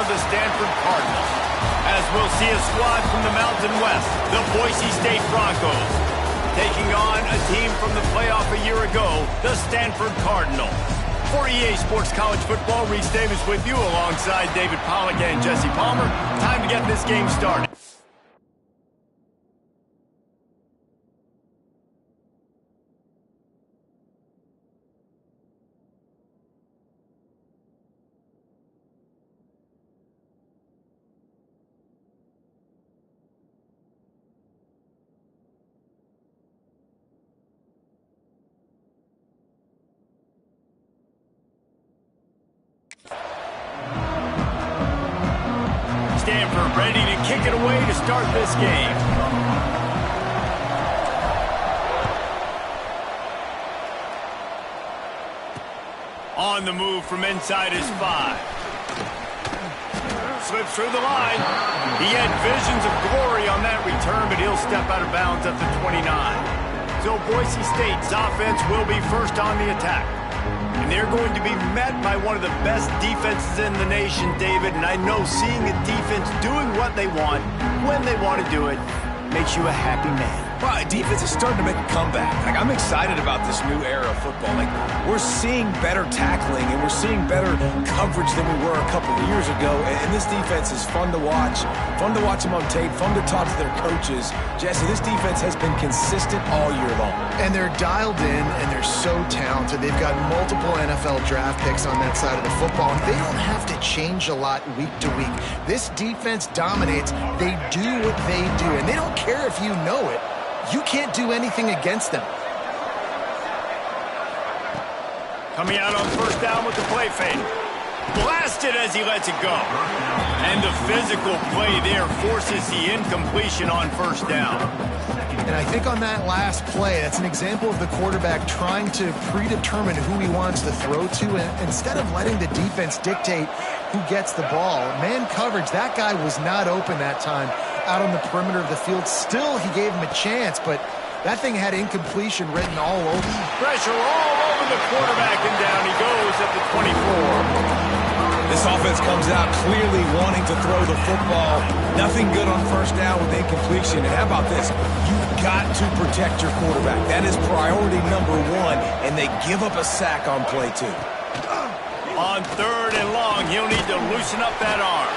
of the Stanford Cardinals. As we'll see a squad from the Mountain West, the Boise State Broncos, taking on a team from the playoff a year ago, the Stanford Cardinals. For EA Sports College Football, Reese Davis with you alongside David Pollack and Jesse Palmer. Time to get this game started. Stanford ready to kick it away to start this game. On the move from inside his 5. Slips through the line. He had visions of glory on that return, but he'll step out of bounds at the 29. So Boise State's offense will be first on the attack. And they're going to be met by one of the best defenses in the nation, David. And I know seeing a defense doing what they want, when they want to do it, makes you a happy man. Well, defense is starting to make a comeback. Like, I'm excited about this new era of football. Like, we're seeing better tackling and we're seeing better coverage than we were a couple of years ago. And this defense is fun to watch them on tape, fun to talk to their coaches. Jesse, this defense has been consistent all year long. And they're dialed in and they're so talented. They've got multiple NFL draft picks on that side of the football. And they don't have to change a lot week to week. This defense dominates. They do what they do. And they don't care if you know it. You can't do anything against them. Coming out on first down with the play fake. Blasted as he lets it go. And the physical play there forces the incompletion on first down. And I think on that last play, that's an example of the quarterback trying to predetermine who he wants to throw to, and instead of letting the defense dictate who gets the ball. Man coverage, that guy was not open that time out on the perimeter of the field. Still, he gave him a chance, but that thing had incompletion written all over. Pressure all over the quarterback, and down he goes at the 24. This offense comes out clearly wanting to throw the football. Nothing good on first down with incompletion. And how about this? You've got to protect your quarterback. That is priority number 1, and they give up a sack on play 2. On third and long, he'll need to loosen up that arm.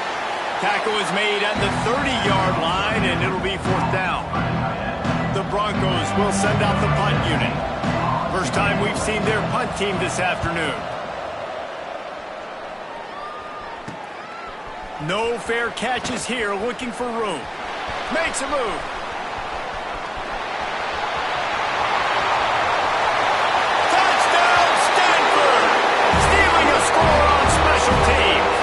Tackle is made at the 30-yard line, and it'll be fourth down. The Broncos will send out the punt unit. First time we've seen their punt team this afternoon. No fair catches here, looking for room. Makes a move. Touchdown, Stanford! Stealing a score on special teams.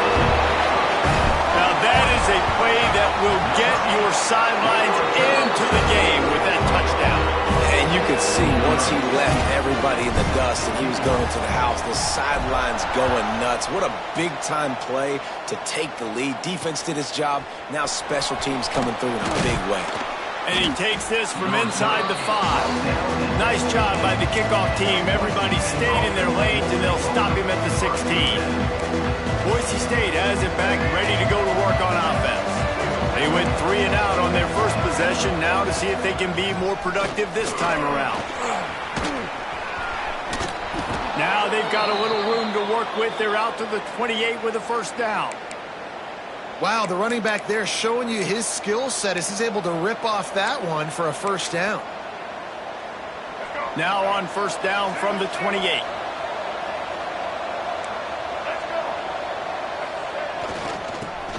Now that is a play that will get your sidelines into the game with that touchdown. And you could see once he left everybody in the dust and he was going to the house, the sidelines going nuts. What a big-time play to take the lead. Defense did his job. Now special teams coming through in a big way. And he takes this from inside the 5. Nice job by the kickoff team. Everybody stayed in their lanes, and they'll stop him at the 16. Boise State has it back, ready to go to work on offense. They went 3 and out on their first possession, now to see if they can be more productive this time around. Now they've got a little room to work with. They're out to the 28 with a first down. Wow, the running back there showing you his skill set as he's able to rip off that one for a first down. Now on first down from the 28.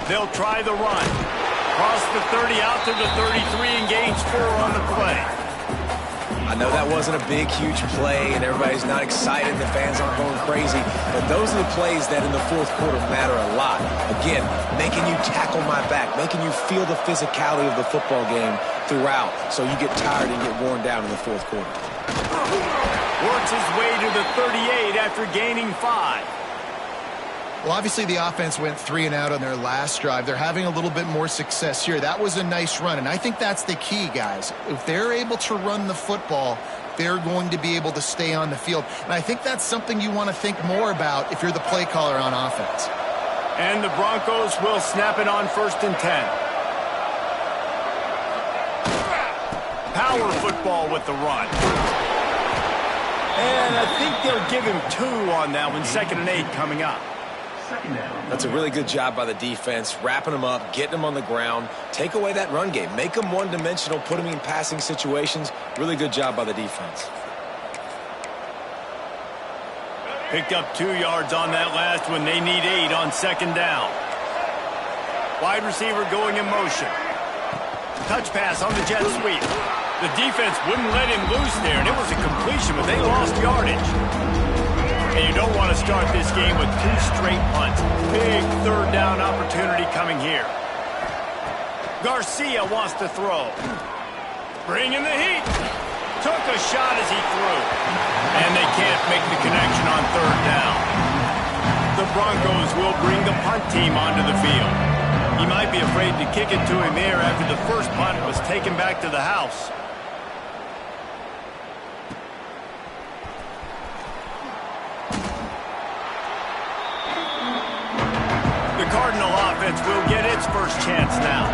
They'll try the run. Cross the 30 out to the 33 and gains 4 on the play. I know that wasn't a big, huge play, and everybody's not excited. The fans aren't going crazy. But those are the plays that in the fourth quarter matter a lot. Again, making you tackle my back, making you feel the physicality of the football game throughout so you get tired and get worn down in the fourth quarter. Works his way to the 38 after gaining 5. Well, obviously the offense went 3 and out on their last drive. They're having a little bit more success here. That was a nice run, and I think that's the key, guys. If they're able to run the football, they're going to be able to stay on the field. And I think that's something you want to think more about if you're the play caller on offense. And the Broncos will snap it on 1st and 10. Power football with the run. And I think they'll give him 2 on that one. 2nd and 8 coming up. That's a really good job by the defense, wrapping them up, getting them on the ground. Take away that run game. Make them one-dimensional, put them in passing situations. Really good job by the defense. Picked up 2 yards on that last one. They need 8 on 2nd down. Wide receiver going in motion. Touch pass on the jet sweep. The defense wouldn't let him loose there, and it was a completion, but they lost yardage. And you don't want to start this game with 2 straight punts. Big 3rd down opportunity coming here. Garcia wants to throw. Bringing the heat. Took a shot as he threw. And they can't make the connection on 3rd down. The Broncos will bring the punt team onto the field. He might be afraid to kick it to him there after the first punt was taken back to the house. The Cardinal offense will get its first chance now.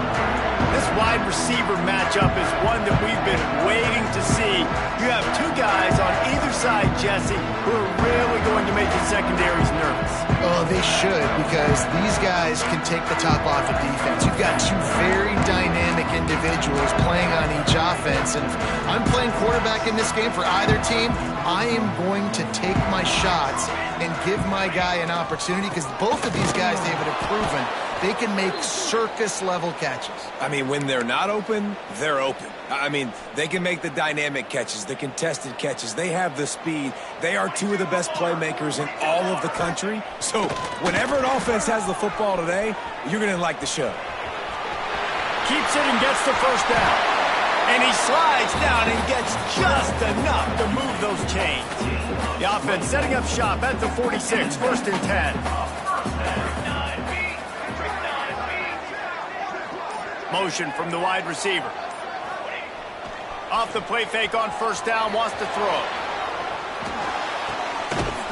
This wide receiver matchup is one that we've been waiting to see. You have 2 guys on either side, Jesse, who are really going to make the secondaries nervous. Oh, they should, because these guys can take the top off of defense. You've got 2 very dynamic individuals playing on each offense, and if I'm playing quarterback in this game for either team, I am going to take my shots and give my guy an opportunity, because both of these guys, David, have proven they can make circus-level catches. I mean, when they're not open, they're open. I mean, they can make the dynamic catches, the contested catches. They have the speed. They are 2 of the best playmakers in all of the country. So whenever an offense has the football today, you're going to like the show. Keeps it and gets the 1st down. And he slides down and gets just enough to move those chains. The offense setting up shop at the 46, 1st and 10. Motion from the wide receiver. Off the play fake on 1st down, wants to throw.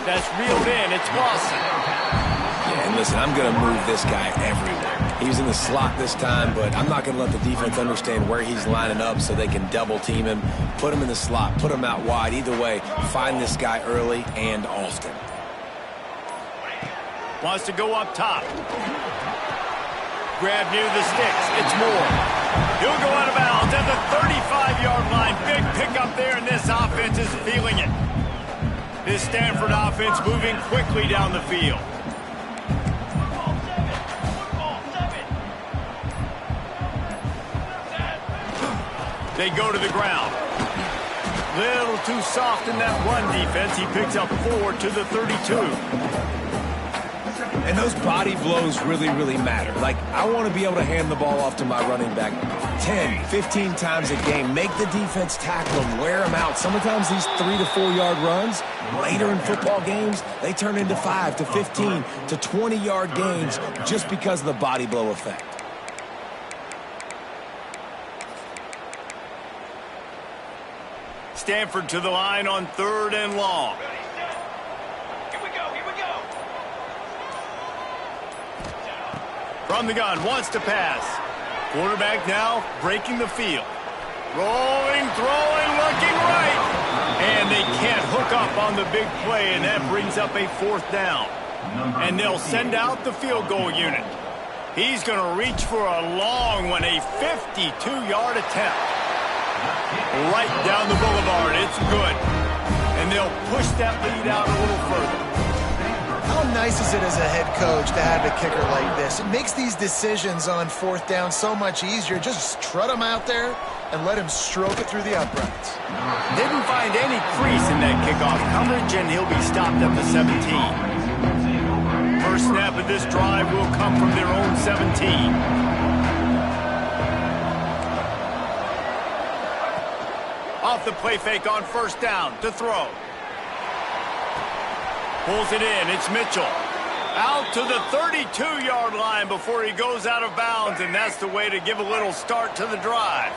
That's reeled in, it's Lawson. Yeah, and listen, I'm going to move this guy everywhere. He's in the slot this time, but I'm not going to let the defense understand where he's lining up so they can double team him, put him in the slot, put him out wide. Either way, find this guy early and often. Wants to go up top. Grab near the sticks. It's Moore. He'll go out of bounds at the 35-yard line. Big pickup there, and this offense is feeling it. This Stanford offense moving quickly down the field. They go to the ground. Little too soft in that run defense. He picks up 4 to the 32. And those body blows really, really matter. Like, I want to be able to hand the ball off to my running back 10, 15 times a game. Make the defense tackle them, wear them out. Sometimes these 3 to 4 yard runs, later in football games, they turn into 5 to 15 to 20 yard gains just because of the body blow effect. Stanford to the line on 3rd and long. From the gun, wants to pass. Quarterback now breaking the field. Rolling, throwing, looking right. And they can't hook up on the big play, and that brings up a 4th down. And they'll send out the field goal unit. He's going to reach for a long one, a 52-yard attempt. Right down the boulevard, it's good. And they'll push that lead out a little further. How nice is it as a head coach to have a kicker like this? It makes these decisions on 4th down so much easier. Just trot him out there and let him stroke it through the uprights. Didn't find any crease in that kickoff coverage, and he'll be stopped at the 17. First snap of this drive will come from their own 17. Off the play fake on 1st down to throw. Pulls it in. It's Mitchell. Out to the 32-yard line before he goes out of bounds, and that's the way to give a little start to the drive.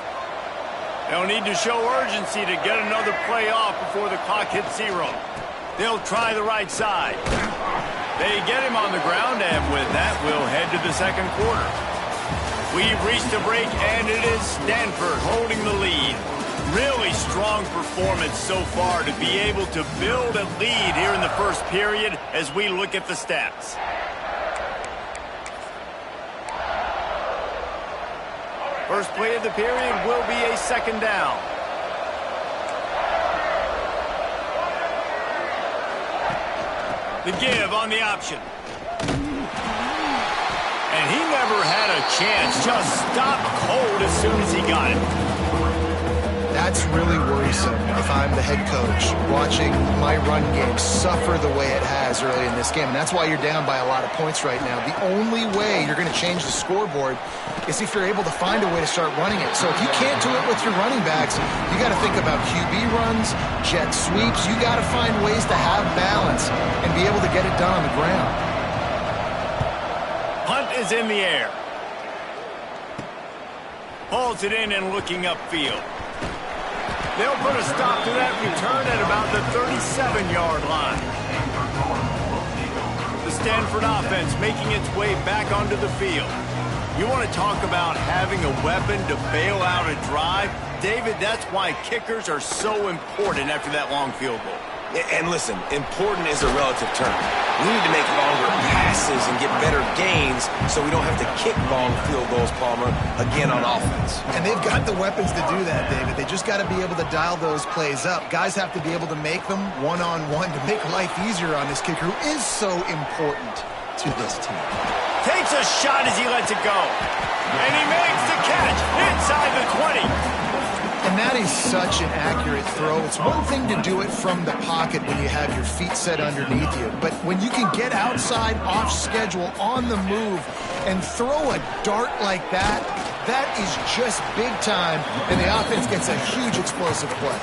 They'll need to show urgency to get another play off before the clock hits 0. They'll try the right side. They get him on the ground, and with that, into the second quarter. We've reached a break, and it is Stanford holding the lead. Really strong performance so far to be able to build a lead here in the first period as we look at the stats. First play of the period will be a second down. The give on the option. And he never had a chance. Just stopped cold as soon as he got it. That's really worrisome if I'm the head coach watching my run game suffer the way it has early in this game. And that's why you're down by a lot of points right now. The only way you're going to change the scoreboard is if you're able to find a way to start running it. So if you can't do it with your running backs, you got to think about QB runs, jet sweeps. You got to find ways to have balance and be able to get it done on the ground. Punt is in the air. Hauls it in and looking upfield. They'll put a stop to that return at about the 37-yard line. The Stanford offense making its way back onto the field. You want to talk about having a weapon to bail out a drive? David, that's why kickers are so important after that long field goal. And listen, important is a relative term. We need to make longer passes and get better gains so we don't have to kick long field goals, Palmer, again on offense. And they've got the weapons to do that, David. They just got to be able to dial those plays up. Guys have to be able to make them one-on-one to make life easier on this kicker who is so important to this team. Takes a shot as he lets it go. And he makes the catch inside the 20. And that is such an accurate throw. It's one thing to do it from the pocket when you have your feet set underneath you. But when you can get outside, off schedule, on the move, and throw a dart like that, that is just big time. And the offense gets a huge explosive play.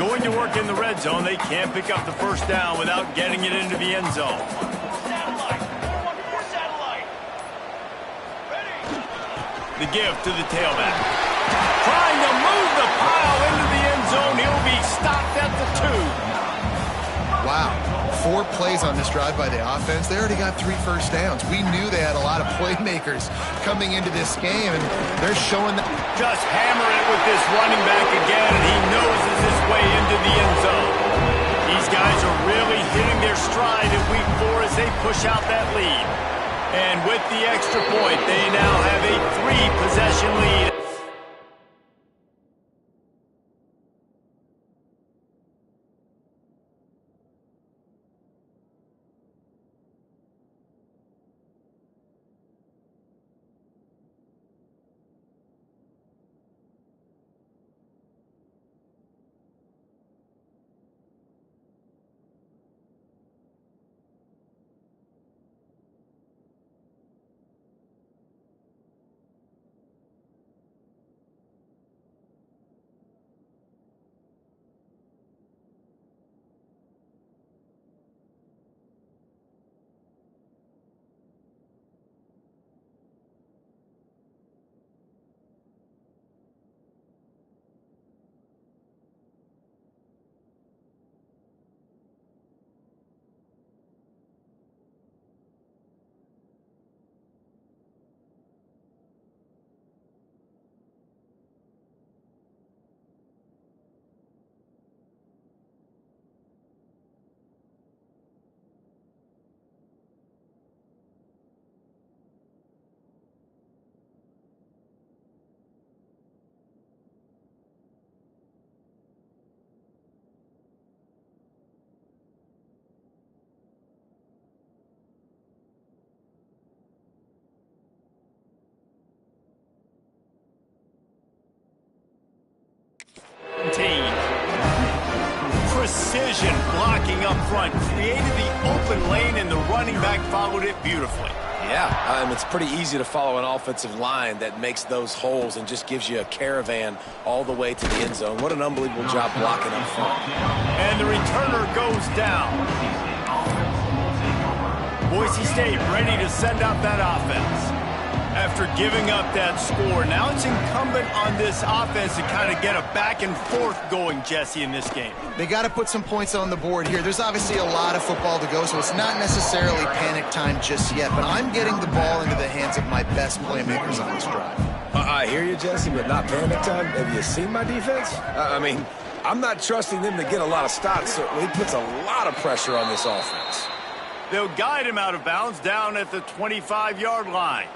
Going to work in the red zone, they can't pick up the first down without getting it into the end zone. The give to the tailback. Trying to move the pile into the end zone. He'll be stopped at the 2. Wow. 4 plays on this drive by the offense. They already got 3 first downs. We knew they had a lot of playmakers coming into this game, and they're showing that. Just hammer it with this running back again, and he noses his way into the end zone. These guys are really hitting their stride in week 4 as they push out that lead. And with the extra point, they now have a 3-possession lead. Precision blocking up front, created the open lane, and the running back followed it beautifully. Yeah, it's pretty easy to follow an offensive line that makes those holes and just gives you a caravan all the way to the end zone. What an unbelievable job blocking up front. And the returner goes down. Boise State ready to send out that offense. After giving up that score, now it's incumbent on this offense to kind of get a back and forth going, Jesse, in this game. They got to put some points on the board here. There's obviously a lot of football to go, so it's not necessarily panic time just yet, but I'm getting the ball into the hands of my best playmakers on this drive. I hear you, Jesse, but not panic time. Have you seen my defense? I mean, I'm not trusting them to get a lot of stops, so it puts a lot of pressure on this offense. They'll guide him out of bounds down at the 25-yard line.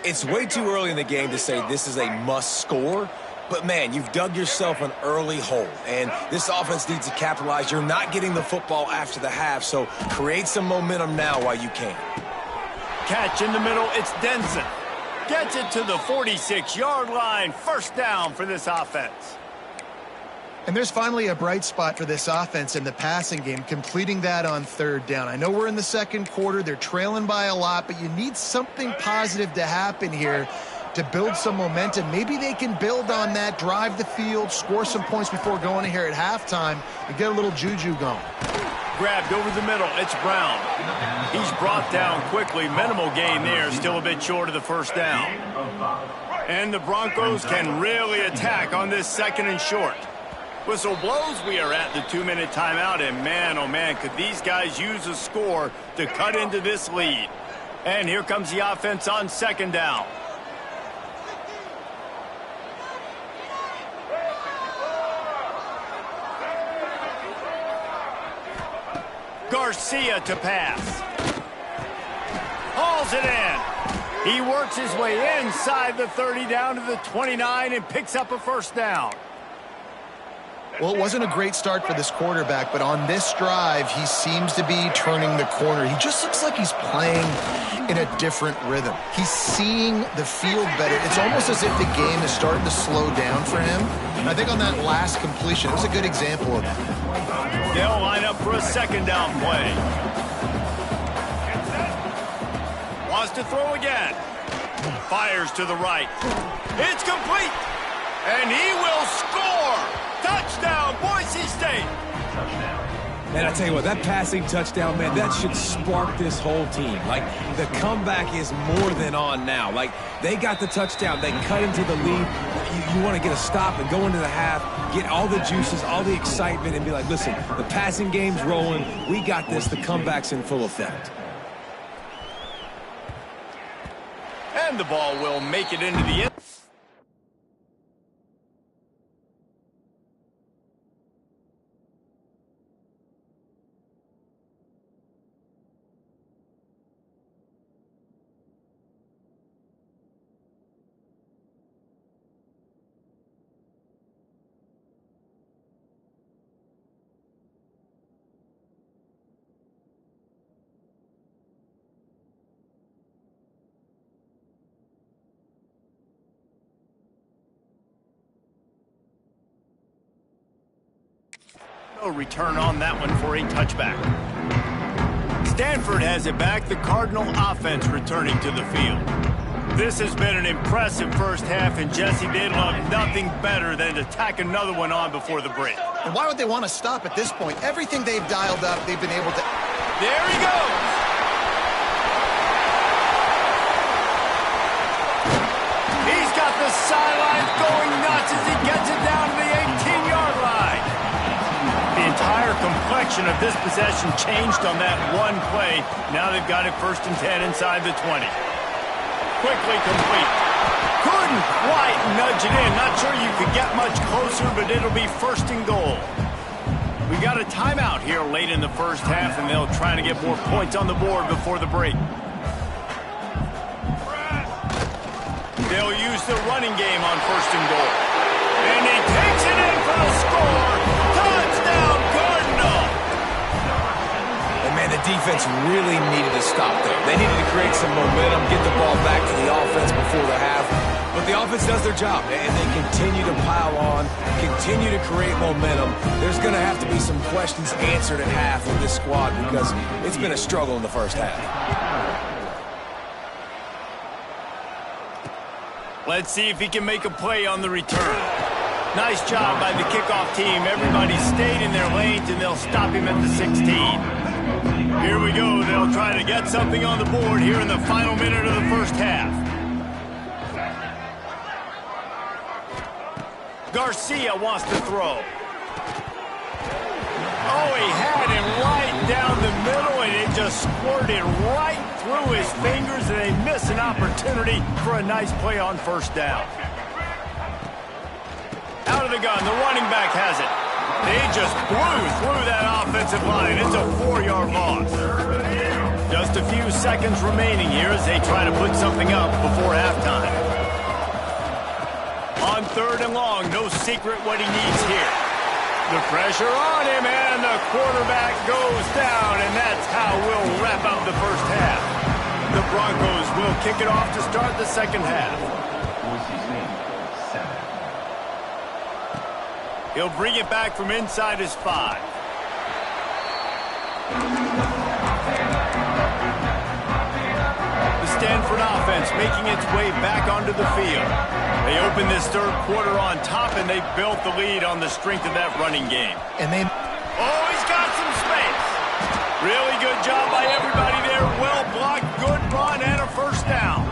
It's way too early in the game to say this is a must score, but man, you've dug yourself an early hole, and this offense needs to capitalize. You're not getting the football after the half, so create some momentum now while you can. Catch in the middle, it's Denson. Gets it to the 46-yard line. First down for this offense. And there's finally a bright spot for this offense in the passing game, completing that on third down. I know we're in the second quarter. They're trailing by a lot, but you need something positive to happen here to build some momentum. Maybe they can build on that, drive the field, score some points before going here at halftime, and get a little juju going. Grabbed over the middle. It's Brown. He's brought down quickly. Minimal gain there. Still a bit short of the first down. And the Broncos can really attack on this second and short. Whistle blows. We are at the 2-minute timeout, and man, oh man, could these guys use a score to cut into this lead. And here comes the offense on second down. Garcia to pass. Hauls it in. He works his way inside the 30 down to the 29 and picks up a first down. Well, it wasn't a great start for this quarterback, but on this drive, he seems to be turning the corner. He just looks like he's playing in a different rhythm. He's seeing the field better. It's almost as if the game is starting to slow down for him. And I think on that last completion, it was a good example of that. They'll line up for a second down play. Wants to throw again. Fires to the right. It's complete. And he will score. Touchdown, Boise State. Man, I tell you what, that passing touchdown, man, that should spark this whole team. Like, the comeback is more than on now. Like, they got the touchdown. They cut into the lead. You want to get a stop and go into the half, get all the juices, all the excitement, and be like, listen, the passing game's rolling. We got this. The comeback's in full effect. And the ball will make it into the end. No return on that one for a touchback. Stanford has it back. The Cardinal offense returning to the field. This has been an impressive first half, and Jesse, they'd love nothing better than to tack another one on before the break. And why would they want to stop at this point? Everything they've dialed up, they've been able to... There he goes! He's got the sidelines going nuts as he gets it down to the 18-yard line. The entire complexion of this possession changed on that one play. Now they've got it 1st and 10 inside the 20. Quickly complete. Couldn't quite nudge it in. Not sure you could get much closer, but it'll be 1st and goal. We got a timeout here late in the first half, and they'll try to get more points on the board before the break. They'll use the running game on 1st and goal. And he takes it in for the score. Touchdown, Cardinal! And man, the defense really needed to stop there. They needed to create some momentum, get the ball back to the offense before the half. But the offense does their job, and they continue to pile on, continue to create momentum. There's going to have to be some questions answered at half with this squad because it's been a struggle in the first half. Let's see if he can make a play on the return. Nice job by the kickoff team. Everybody stayed in their lanes, and they'll stop him at the 16. Here we go. They'll try to get something on the board here in the final minute of the first half. Garcia wants to throw. Oh, he had him right down the middle, and it just squirted right through his fingers, and they miss an opportunity for a nice play on first down. Out of the gun, the running back has it. They just blew through that offensive line. It's a 4-yard loss. Just a few seconds remaining here as they try to put something up before halftime. On 3rd and long, no secret what he needs here. The pressure on him, and the quarterback goes down, and that's how we'll wrap up the first half. The Broncos will kick it off to start the second half. He'll bring it back from inside his 5. The Stanford offense making its way back onto the field. They open this third quarter on top, and they built the lead on the strength of that running game. And they... Oh, he's got some space. Really good job by everybody there. Well blocked, good run, and a first down.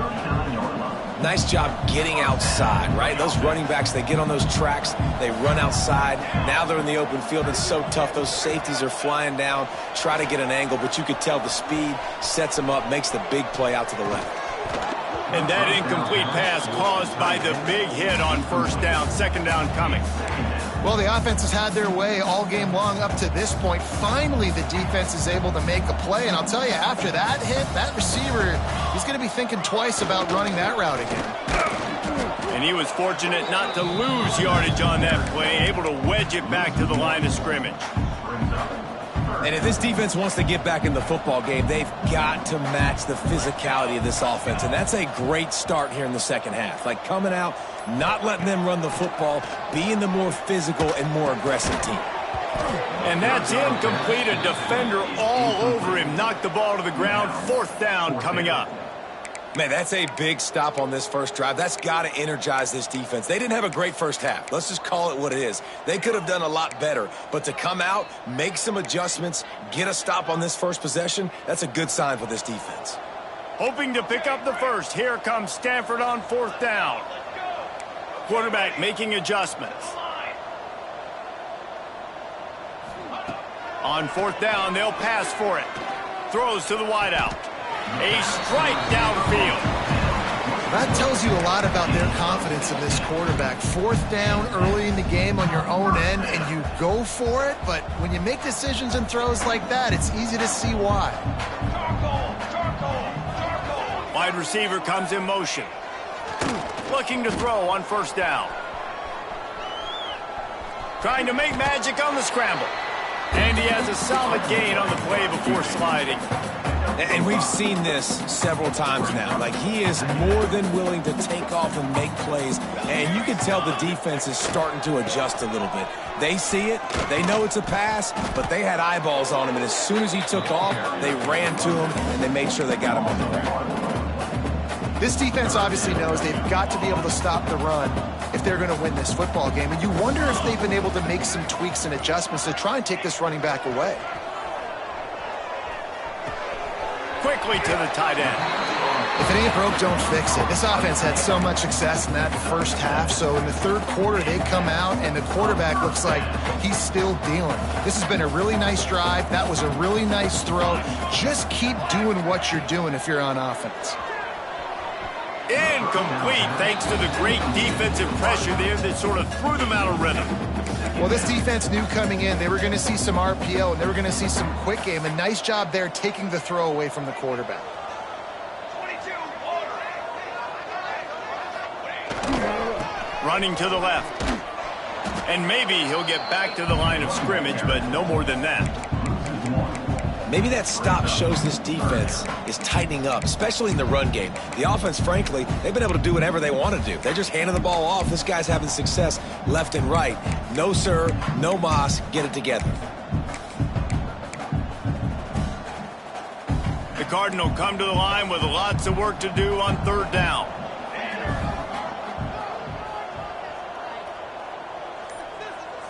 Nice job getting outside, right? Those running backs, they get on those tracks, they run outside. Now they're in the open field. It's so tough. Those safeties are flying down, try to get an angle, but you could tell the speed sets them up, makes the big play out to the left. And that incomplete pass caused by the big hit on first down, second down coming. Well, the offense has had their way all game long up to this point. Finally, the defense is able to make a play. And I'll tell you, after that hit, that receiver, he's going to be thinking twice about running that route again. And he was fortunate not to lose yardage on that play, able to wedge it back to the line of scrimmage. And if this defense wants to get back in the football game, they've got to match the physicality of this offense. And that's a great start here in the second half. Like coming out, not letting them run the football, being the more physical and more aggressive team. And that's incomplete. A defender all over him. Knocked the ball to the ground. 4th down coming up. Man, that's a big stop on this first drive. That's got to energize this defense. They didn't have a great first half. Let's just call it what it is. They could have done a lot better. But to come out, make some adjustments, get a stop on this first possession, that's a good sign for this defense. Hoping to pick up the first. Here comes Stanford on 4th down. Quarterback making adjustments. On 4th down, they'll pass for it. Throws to the wideout. A strike downfield. That tells you a lot about their confidence in this quarterback. 4th down early in the game on your own end, and you go for it. But when you make decisions and throws like that, it's easy to see why. Wide receiver comes in motion. Looking to throw on 1st down. Trying to make magic on the scramble. And he has a solid gain on the play before sliding. And we've seen this several times now. Like, he is more than willing to take off and make plays. And you can tell the defense is starting to adjust a little bit. They see it. They know it's a pass, but they had eyeballs on him. And as soon as he took off, they ran to him, and they made sure they got him on the ground. This defense obviously knows they've got to be able to stop the run if they're going to win this football game. And you wonder if they've been able to make some tweaks and adjustments to try and take this running back away. Quickly to the tight end. If it ain't broke, don't fix it. This offense had so much success in that first half, so in the third quarter, they come out, and the quarterback looks like he's still dealing. This has been a really nice drive. That was a really nice throw. Just keep doing what you're doing if you're on offense. Incomplete, thanks to the great defensive pressure there that sort of threw them out of rhythm. Well, this defense knew coming in they were going to see some RPO, and they were going to see some quick game. A nice job there taking the throw away from the quarterback. Running to the left. And maybe he'll get back to the line of scrimmage, but no more than that. Maybe that stop shows this defense is tightening up, especially in the run game. The offense, frankly, they've been able to do whatever they want to do. They're just handing the ball off. This guy's having success left and right. No, sir, no mas, get it together. The Cardinal come to the line with lots of work to do on 3rd down.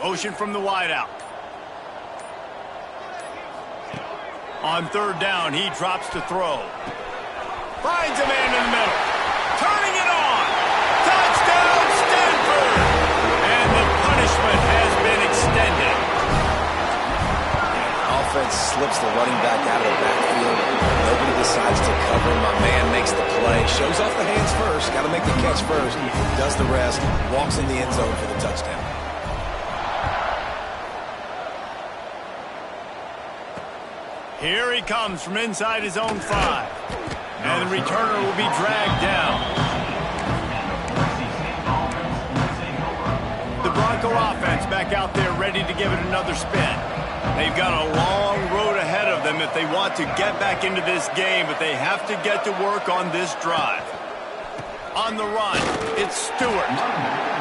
Motion from the wideout. On third down, he drops to throw. Finds a man in the middle. Turning it on. Touchdown, Stanford! And the punishment has been extended. Offense slips the running back out of the backfield. Nobody decides to cover him. My man makes the play. Shows off the hands first. Got to make the catch first. Does the rest. Walks in the end zone for the touchdown. Here he comes from inside his own 5. And the returner will be dragged down. The Bronco offense back out there ready to give it another spin. They've got a long road ahead of them if they want to get back into this game, but they have to get to work on this drive. On the run, it's Stewart.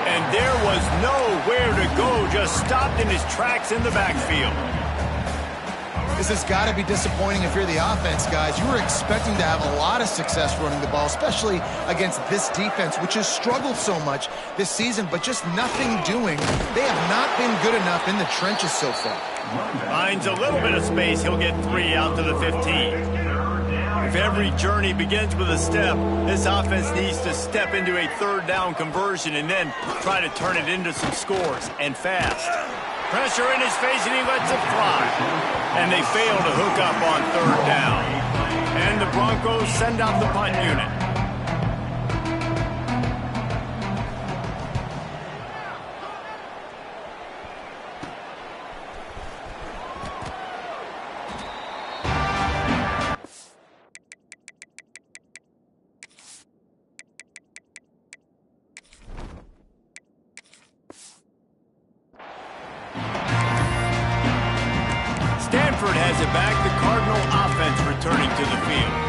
And there was nowhere to go, just stopped in his tracks in the backfield. This has got to be disappointing if you're the offense, guys. You were expecting to have a lot of success running the ball, especially against this defense, which has struggled so much this season, but just nothing doing. They have not been good enough in the trenches so far. Finds a little bit of space. He'll get 3 out to the 15. If every journey begins with a step, this offense needs to step into a third down conversion and then try to turn it into some scores, and fast. Pressure in his face, and he lets it fly. And they fail to hook up on third down. And the Broncos send out the punt unit. Stanford has it back. The Cardinal offense returning to the field.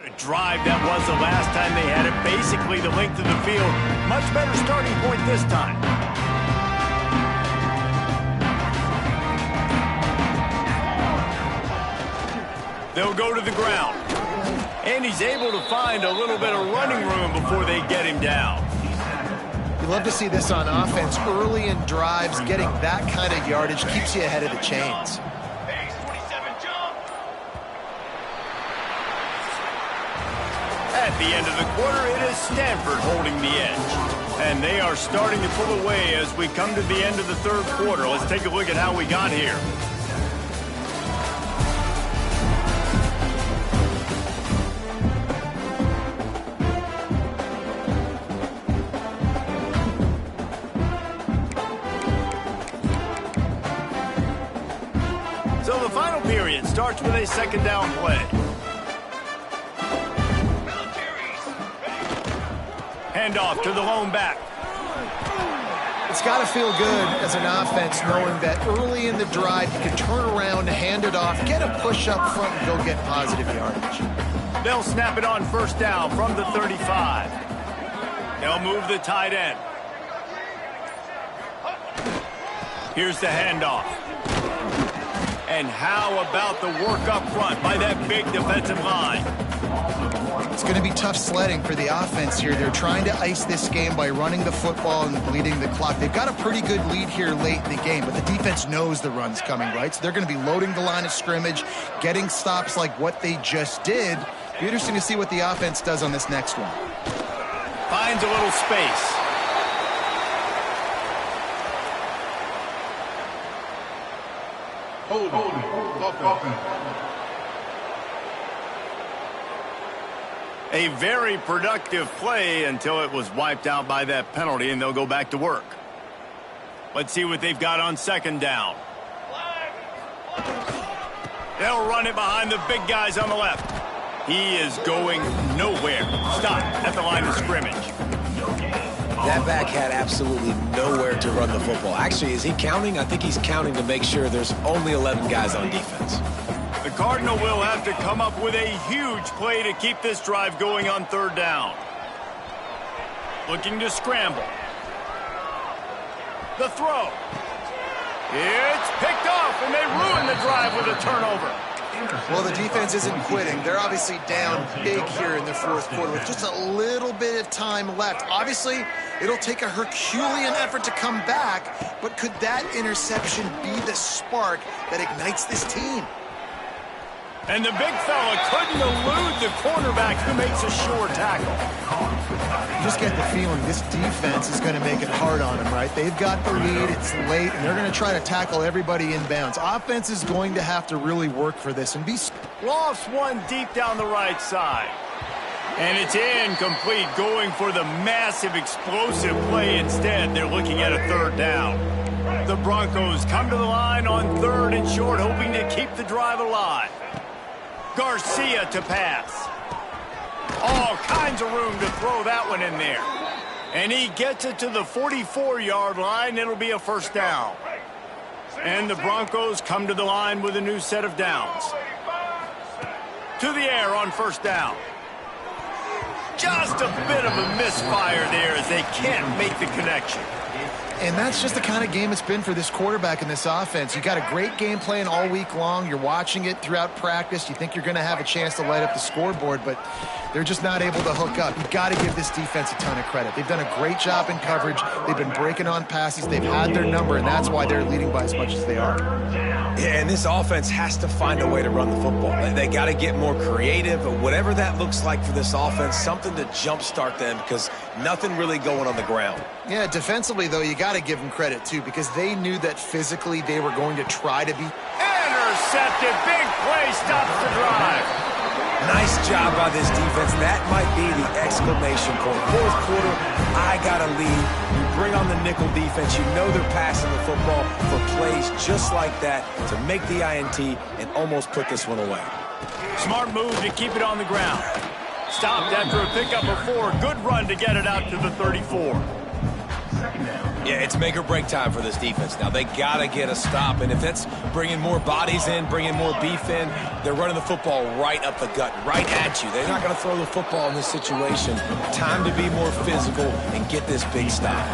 A drive that was the last time they had it, basically the length of the field. Much better starting point this time. They'll go to the ground. And he's able to find a little bit of running room before they get him down. You love to see this on offense. Early in drives, getting that kind of yardage keeps you ahead of the chains. At the end of the quarter, it is Stanford holding the edge. And they are starting to pull away as we come to the end of the third quarter. Let's take a look at how we got here. So the final period starts with a second down play. Handoff to the lone back. It's got to feel good as an offense knowing that early in the drive you can turn around, hand it off, get a push up front, and go get positive yardage. They'll snap it on first down from the 35. They'll move the tight end. Here's the handoff. And how about the work up front by that big defensive line? It's going to be tough sledding for the offense here. They're trying to ice this game by running the football and bleeding the clock. They've got a pretty good lead here late in the game, but the defense knows the run's coming, right? So they're going to be loading the line of scrimmage, getting stops like what they just did. It'll be interesting to see what the offense does on this next one. Finds a little space. Hold offense. A very productive play until it was wiped out by that penalty, and they'll go back to work. Let's see what they've got on second down. They'll run it behind the big guys on the left. He is going nowhere. Stop at the line of scrimmage. That back had absolutely nowhere to run the football. Actually, is he counting? I think he's counting to make sure there's only 11 guys on defense. The Cardinal will have to come up with a huge play to keep this drive going on third down. Looking to scramble. The throw. It's picked off, and they ruin the drive with a turnover. Well, the defense isn't quitting. They're obviously down big here in the fourth quarter with just a little bit of time left. Obviously, it'll take a Herculean effort to come back, but could that interception be the spark that ignites this team? And the big fella couldn't elude the cornerback who makes a sure tackle. You just get the feeling this defense is going to make it hard on them, right? They've got the lead, it's late, and they're going to try to tackle everybody inbounds. Offense is going to have to really work for this and be... Lost one deep down the right side. And it's incomplete, going for the massive explosive play instead. They're looking at a third down. The Broncos come to the line on third and short, hoping to keep the drive alive. Garcia to pass. All kinds of room to throw that one in there. And he gets it to the 44-yard line. It'll be a first down. And the Broncos come to the line with a new set of downs. To the air on first down. Just a bit of a misfire there as they can't make the connection. And that's just the kind of game it's been for this quarterback and this offense. You got a great game plan all week long. You're watching it throughout practice. You think you're going to have a chance to light up the scoreboard, but they're just not able to hook up. You've got to give this defense a ton of credit. They've done a great job in coverage. They've been breaking on passes. They've had their number, and that's why they're leading by as much as they are. Yeah, and this offense has to find a way to run the football. They got to get more creative, or whatever that looks like for this offense, something to jumpstart them because nothing really going on the ground. Yeah, defensively, though, you got to give them credit, too, because they knew that physically they were going to try to be... Intercepted. Big play stops the drive. Nice job by this defense. That might be the exclamation point. Fourth quarter, I got a lead. You bring on the nickel defense. You know they're passing the football for plays just like that to make the INT and almost put this one away. Smart move to keep it on the ground. Stopped after a pickup of 4. Good run to get it out to the 34. Yeah, it's make or break time for this defense. Now, they got to get a stop, and if that's bringing more bodies in, bringing more beef in, they're running the football right up the gut, right at you. They're not going to throw the football in this situation. Time to be more physical and get this big stop.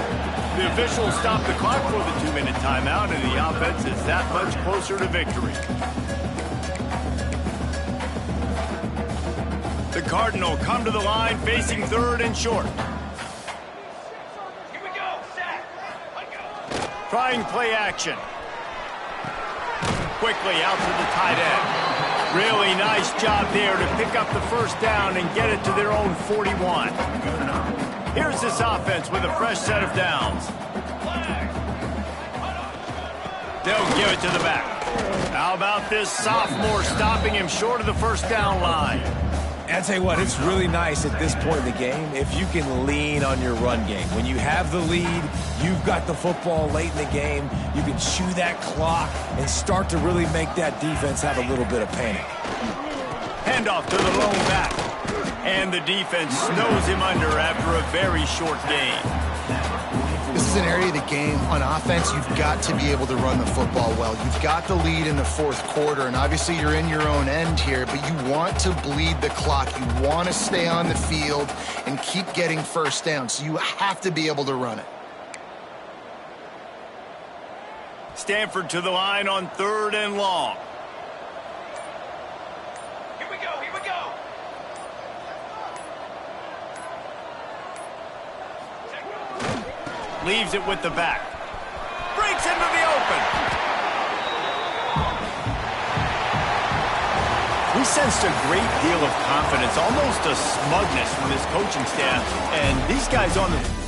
The officials stop the clock for the 2-minute timeout, and the offense is that much closer to victory. The Cardinal come to the line facing third and short. Trying play action. Quickly out to the tight end. Really nice job there to pick up the first down and get it to their own 41. Here's this offense with a fresh set of downs. They'll give it to the back. How about this sophomore stopping him short of the first down line? I'll tell you what, it's really nice at this point in the game if you can lean on your run game. When you have the lead, you've got the football late in the game, you can chew that clock and start to really make that defense have a little bit of panic. Handoff to the lone back. And the defense snows him under after a very short gain. This is an area of the game on offense you've got to be able to run the football well. You've got the lead in the fourth quarter, and obviously you're in your own end here, but you want to bleed the clock. You want to stay on the field and keep getting first down, so you have to be able to run it. Stanford to the line on 3rd and long. Here we go, here we go. Leaves it with the back. Breaks into the open. We sensed a great deal of confidence, almost a smugness from this coaching staff. And these guys on the